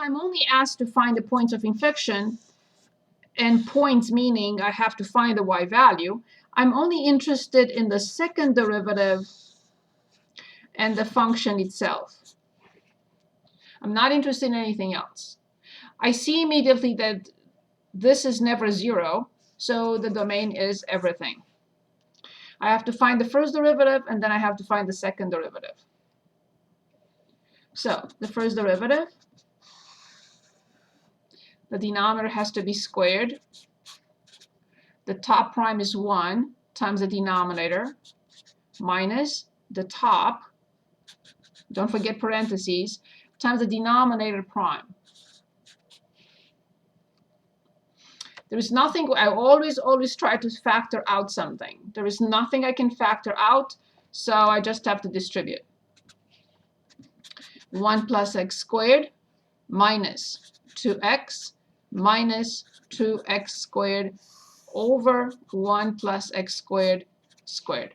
I'm only asked to find the points of infection, and points meaning I have to find the y value. I'm only interested in the second derivative and the function itself. I'm not interested in anything else. I see immediately that this is never 0, so the domain is everything. I have to find the first derivative, and then I have to find the second derivative. So the first derivative, the denominator has to be squared. The top prime is 1 times the denominator minus the top, don't forget parentheses, times the denominator prime. There is nothing, I always try to factor out something. There is nothing I can factor out, so I just have to distribute. 1 plus x squared minus 2x minus 2x squared over 1 plus x squared squared.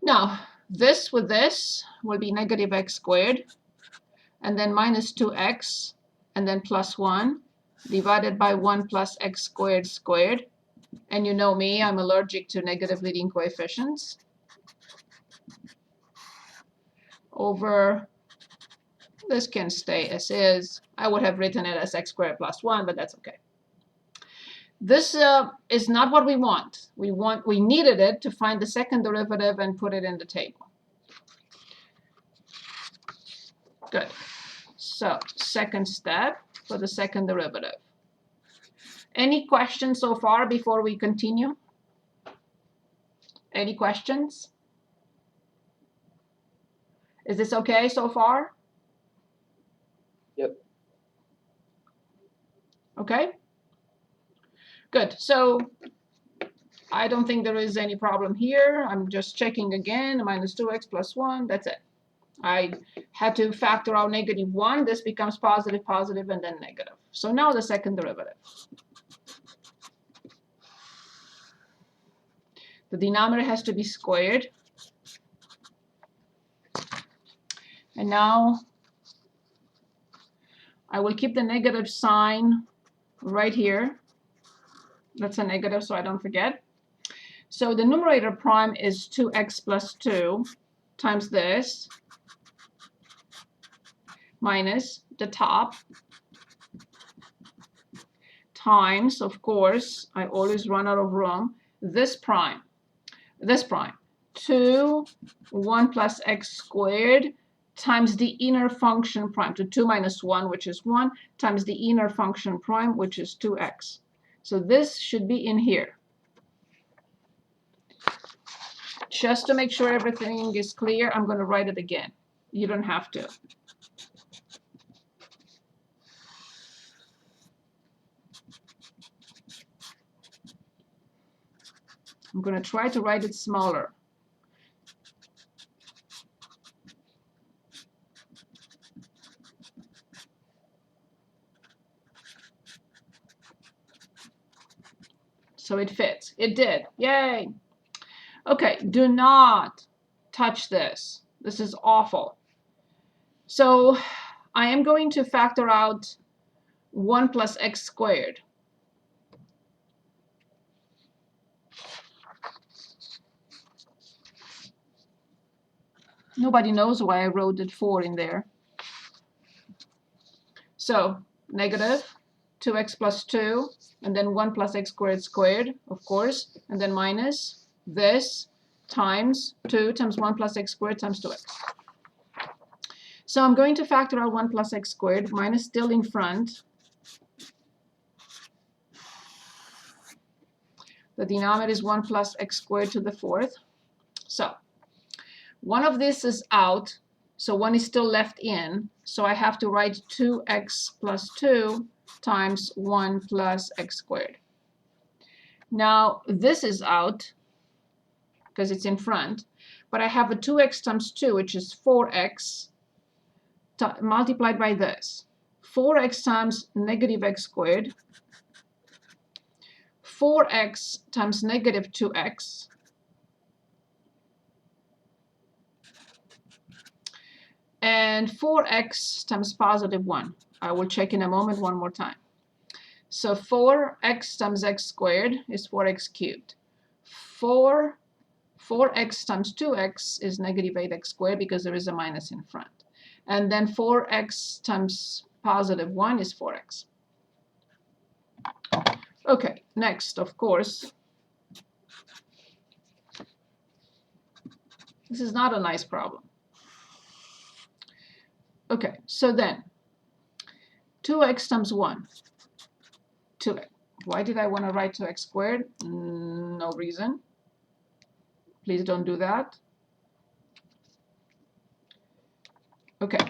Now, this with this will be negative x squared, and then minus 2x, and then plus 1, divided by 1 plus x squared squared. And you know me, I'm allergic to negative leading coefficients. Over, this can stay as is. I would have written it as x squared plus 1, but that's okay. This is not what we want. We needed it to find the second derivative and put it in the table. Good. So second step for the second derivative. Any questions so far before we continue? Any questions? Is this okay so far? Yep. Okay. Good. So I don't think there is any problem here. I'm just checking again. Minus 2x plus 1. That's it. I had to factor out negative 1. This becomes positive, positive, and then negative. So now the second derivative. The denominator has to be squared. And now I will keep the negative sign right here. That's a negative, so I don't forget. So the numerator prime is 2x plus 2 times this minus the top times, of course, I always run out of room, this prime. 2, 1 plus x squared times the inner function prime, to 2 minus 1, which is 1, times the inner function prime, which is 2x. So this should be in here. Just to make sure everything is clear, I'm going to write it again. You don't have to. I'm going to try to write it smaller. So it fits. It did. Yay. Okay, do not touch this. This is awful. So I am going to factor out 1 plus x squared. Nobody knows why I wrote it 4 in there. So negative 2x plus 2, and then 1 plus x squared squared, of course, and then minus this times 2 times 1 plus x squared times 2x. So I'm going to factor out 1 plus x squared, minus still in front. The denominator is 1 plus x squared to the 4th. So one of this is out, so one is still left in. So I have to write 2x plus 2 times 1 plus x squared. Now this is out because it's in front, but I have a 2x times 2, which is 4x, multiplied by this. 4x times negative x squared, 4x times negative 2x, and 4x times positive 1. I will check in a moment one more time. So 4x times x squared is 4x cubed. 4x times 2x is negative 8x squared because there is a minus in front. And then 4x times positive 1 is 4x. Okay, next, of course, this is not a nice problem. Okay, so then 2x times 1, 2x. Why did I want to write 2x squared? No reason. Please don't do that. Okay,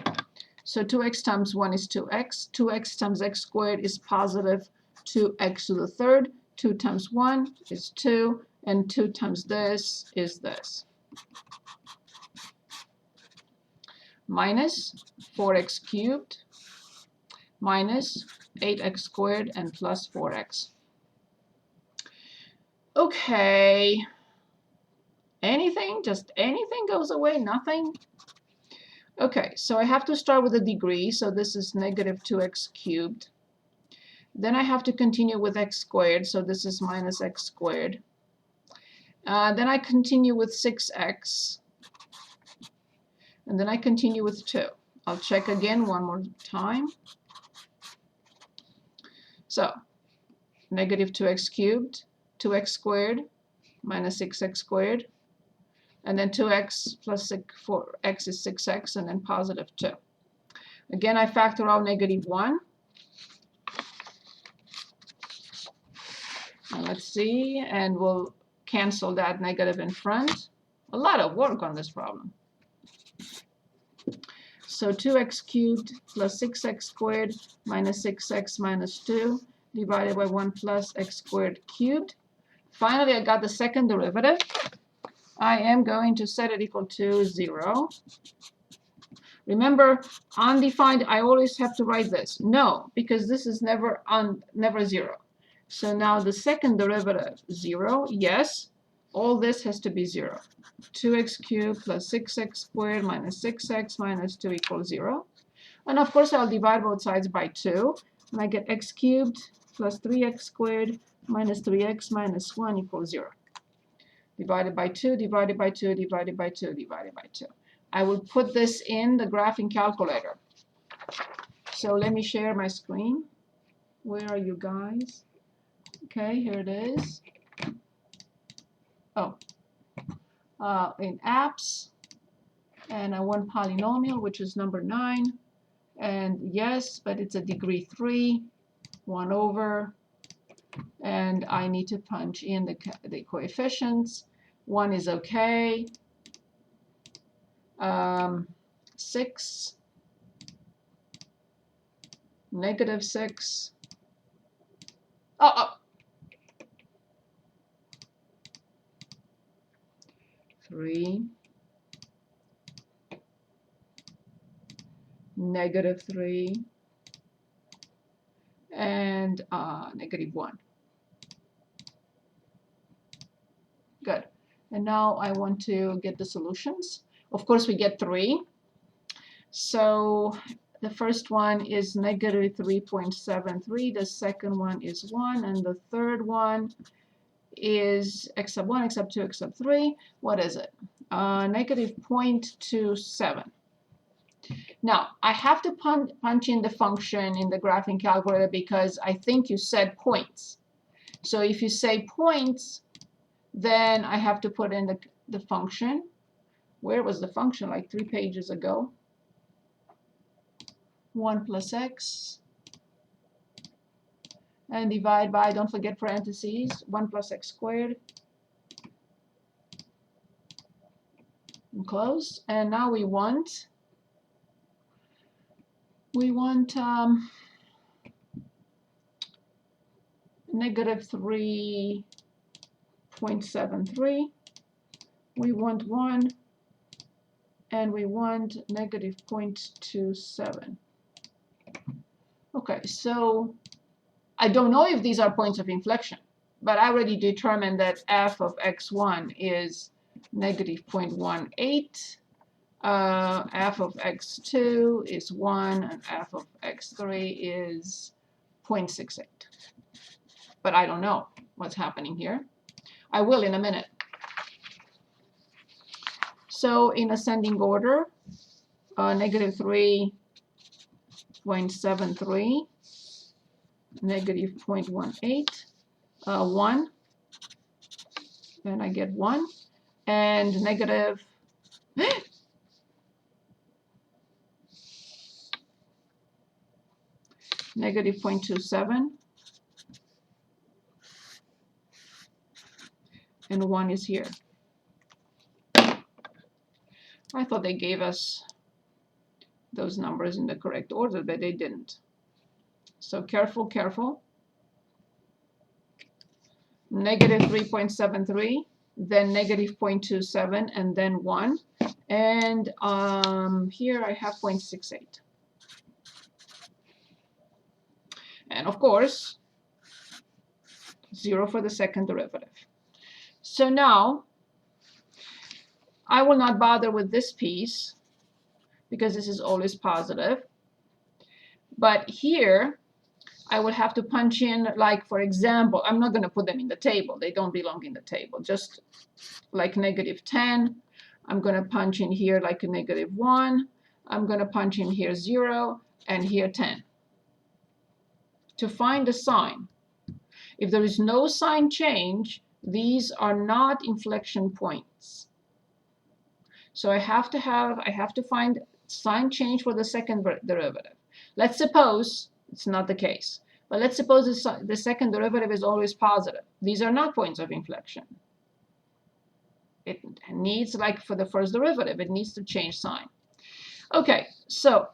so 2x times 1 is 2x. 2x times x squared is positive 2x to the third. 2 times 1 is 2, and 2 times this is this. Minus 4x cubed minus 8x squared and plus 4x. Okay, anything, just anything goes away, nothing? Okay, so I have to start with a degree, so this is negative 2x cubed. Then I have to continue with x squared, so this is minus x squared. Then I continue with 6x, and then I continue with 2. I'll check again one more time. So, negative 2x cubed, 2x squared, minus 6x squared, and then 2x plus 4x is 6x, and then positive 2. Again, I factor out negative 1. And let's see, and we'll cancel that negative in front. A lot of work on this problem. So 2x cubed plus 6x squared minus 6x minus 2 divided by 1 plus x squared cubed. Finally, I got the second derivative. I am going to set it equal to 0. Remember, undefined, I always have to write this. No, because this is never 0. So now the second derivative, 0, yes. All this has to be 0. 2x cubed plus 6x squared minus 6x minus 2 equals 0. And of course, I'll divide both sides by 2. And I get x cubed plus 3x squared minus 3x minus 1 equals 0. Divided by 2, divided by 2, divided by 2, divided by 2. I will put this in the graphing calculator. So let me share my screen. Where are you guys? Okay, here it is. Oh, in apps, and I want polynomial, which is number 9. And yes, but it's a degree 3, 1 over. And I need to punch in the coefficients. 1 is okay. 6, negative 6. Oh. 3, negative 3, and negative 1. Good. And now I want to get the solutions. Of course, we get 3. So the first one is negative 3.73. The second one is 1. And the third one is x sub 1, x sub 2, x sub 3. What is it? Negative 0.27. Now, I have to punch in the function in the graphing calculator because I think you said points. So if you say points, then I have to put in the function. Where was the function? Like 3 pages ago. 1 plus x. And divide by, don't forget parentheses, 1 plus x squared. And close. And now we want negative 3.73. We want 1. And we want negative 0.27. Okay, so I don't know if these are points of inflection, but I already determined that f of x1 is negative 0.18. f of x2 is 1 and f of x3 is 0.68. But I don't know what's happening here. I will in a minute. So in ascending order, negative 3.73, negative 0.18, 1, and I get 1, and negative negative 0.27, and 1 is here. I thought they gave us those numbers in the correct order, but they didn't. So careful, careful. Negative 3.73, then negative 0.27, and then 1. And here I have 0.68. And of course, 0 for the second derivative. So now, I will not bother with this piece because this is always positive. But here, I will have to punch in, like, for example, I'm not going to put them in the table. They don't belong in the table. Just like negative 10, I'm going to punch in here like a negative 1. I'm going to punch in here 0, and here 10. To find the sign. If there is no sign change, these are not inflection points. So I have to find sign change for the second derivative. Let's suppose it's not the case, but let's suppose the second derivative is always positive. These are not points of inflection. It needs, like for the first derivative, it needs to change sign. Okay, so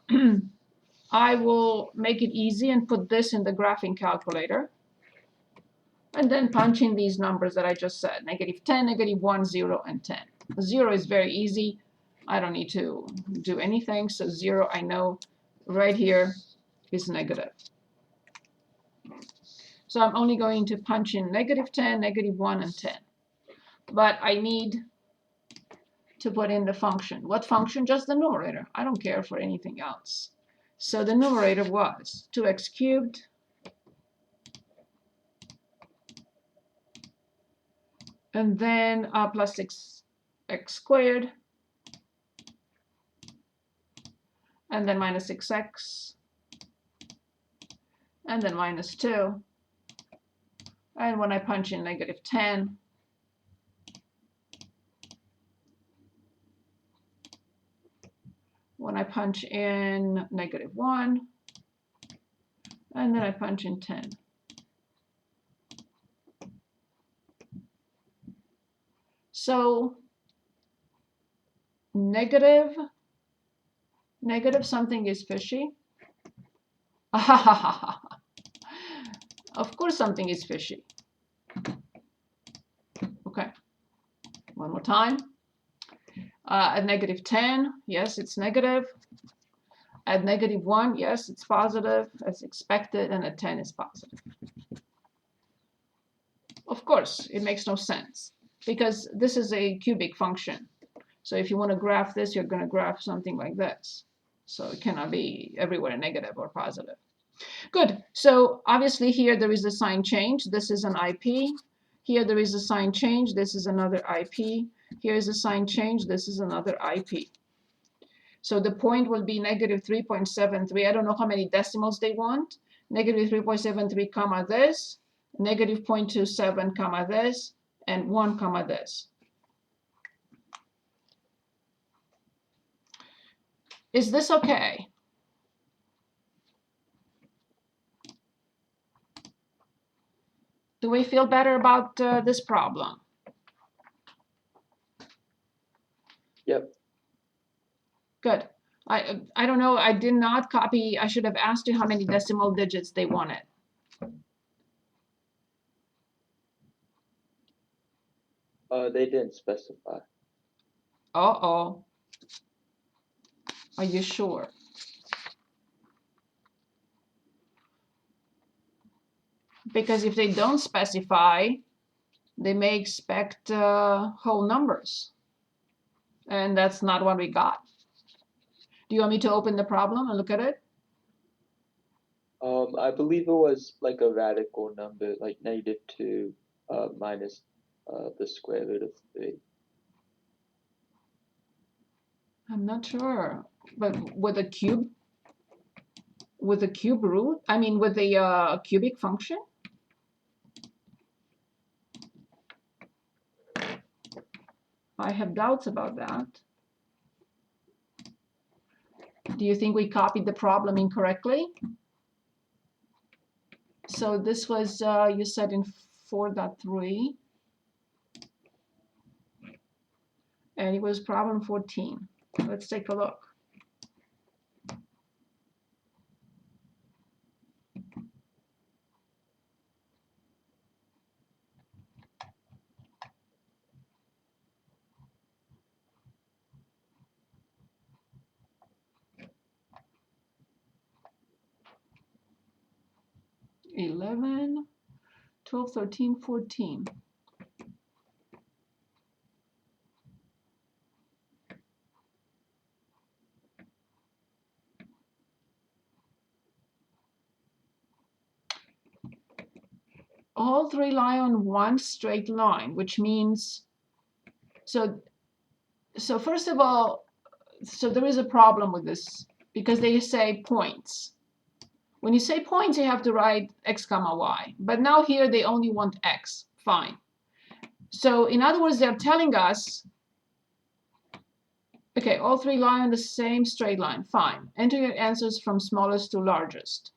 I will make it easy and put this in the graphing calculator. And then punch in these numbers that I just said, negative 10, negative 1, 0, and 10. 0 is very easy. I don't need to do anything. So 0, I know right here is negative. So I'm only going to punch in negative 10, negative 1, and 10. But I need to put in the function. What function? Just the numerator. I don't care for anything else. So the numerator was 2x cubed and then plus 6x squared, and then minus 6x, and then minus 2. And when I punch in negative 10, when I punch in negative 1, and then I punch in 10. So negative something is fishy. Of course something is fishy. Okay, one more time. At negative 10, yes, it's negative. At negative 1, yes, it's positive, as expected, and at 10 is positive. Of course, it makes no sense, because this is a cubic function. So if you want to graph this, you're going to graph something like this. So it cannot be everywhere negative or positive. Good. So obviously here there is a sign change. This is an IP. Here there is a sign change. This is another IP. Here is a sign change. This is another IP. So the point will be negative 3.73. I don't know how many decimals they want. Negative 3.73 comma this, negative 0.27 comma this, and 1 comma this. Is this okay? Do we feel better about this problem? Yep. Good. I don't know. I did not copy. I should have asked you how many decimal digits they wanted. They didn't specify. Uh-oh. Are you sure? Because if they don't specify, they may expect whole numbers. And that's not what we got. Do you want me to open the problem and look at it? I believe it was like a radical number, like -2 minus the square root of 3. I'm not sure, but with a cube root, I mean with the cubic function? I have doubts about that. Do you think we copied the problem incorrectly? So this was, you said in 4.3, and it was problem 14. Let's take a look. (11, 12, 13, 14). All three lie on one straight line, which means, so first of all, so there is a problem with this because they say points. When you say points, you have to write x comma y, but now here they only want x. Fine. So in other words, they're telling us, okay, all three lie on the same straight line. Fine. Enter your answers from smallest to largest.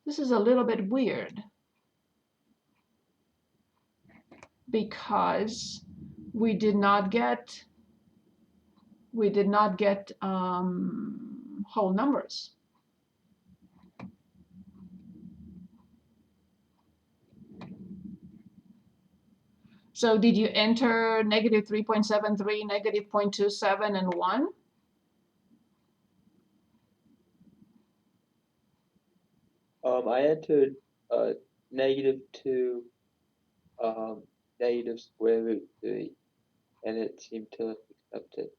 This is a little bit weird because we did not get whole numbers. So did you enter -3.73, -0.27, and 1? I entered -2, negative square root 3, and it seemed to accept it.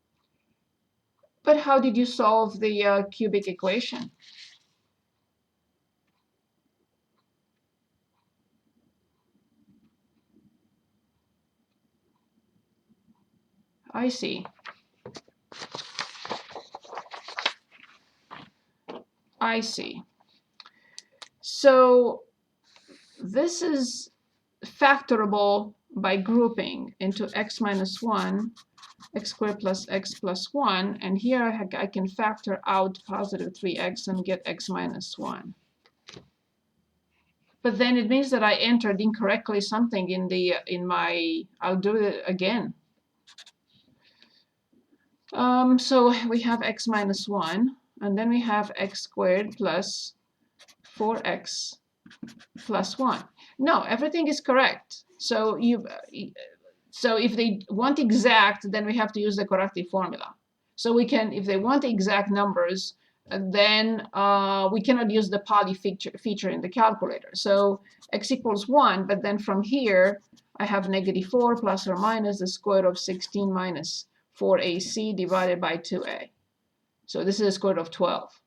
But how did you solve the cubic equation? I see. I see. So this is factorable by grouping into x minus 1, x squared plus x plus 1, and here I can factor out positive 3x and get x minus 1. But then it means that I entered incorrectly something in my, I'll do it again. So we have x minus 1, and then we have x squared plus 4x plus 1. No, everything is correct. So so if they want exact, then we have to use the corrective formula. So we can, if they want exact numbers, then we cannot use the poly feature in the calculator. So x equals 1, but then from here, I have -4 plus or minus the square root of 16 minus 4ac divided by 2a. So this is the square root of 12.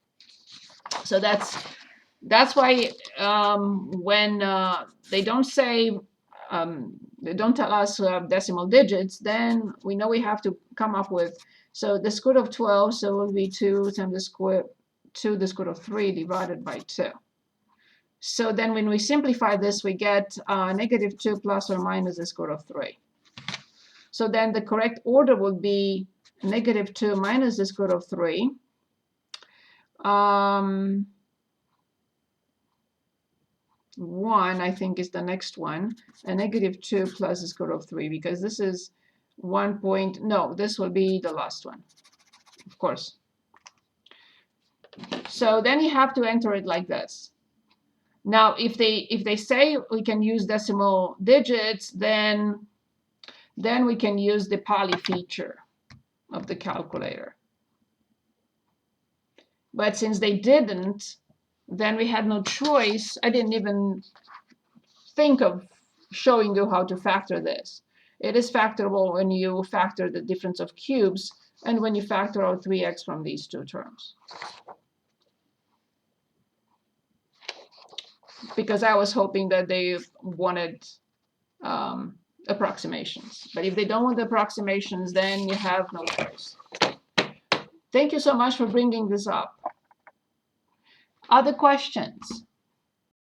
So that's why when they don't say, they don't tell us decimal digits, then we know we have to come up with, so the square root of 12, so it will be 2 times the square, 2 the square root of 3 divided by 2. So then when we simplify this, we get -2 plus or minus the square root of 3. So then the correct order would be -2 minus the square root of 3. 1, I think, is the next one, and -2 plus the square root of 3, because this is 1 point, no, this will be the last one, of course. So then you have to enter it like this. Now, if they say we can use decimal digits, then we can use the poly feature of the calculator. But since they didn't, then we had no choice. I didn't even think of showing you how to factor this. It is factorable when you factor the difference of cubes and when you factor out 3x from these two terms. Because I was hoping that they wanted approximations. But if they don't want the approximations, then you have no choice. Thank you so much for bringing this up. Other questions?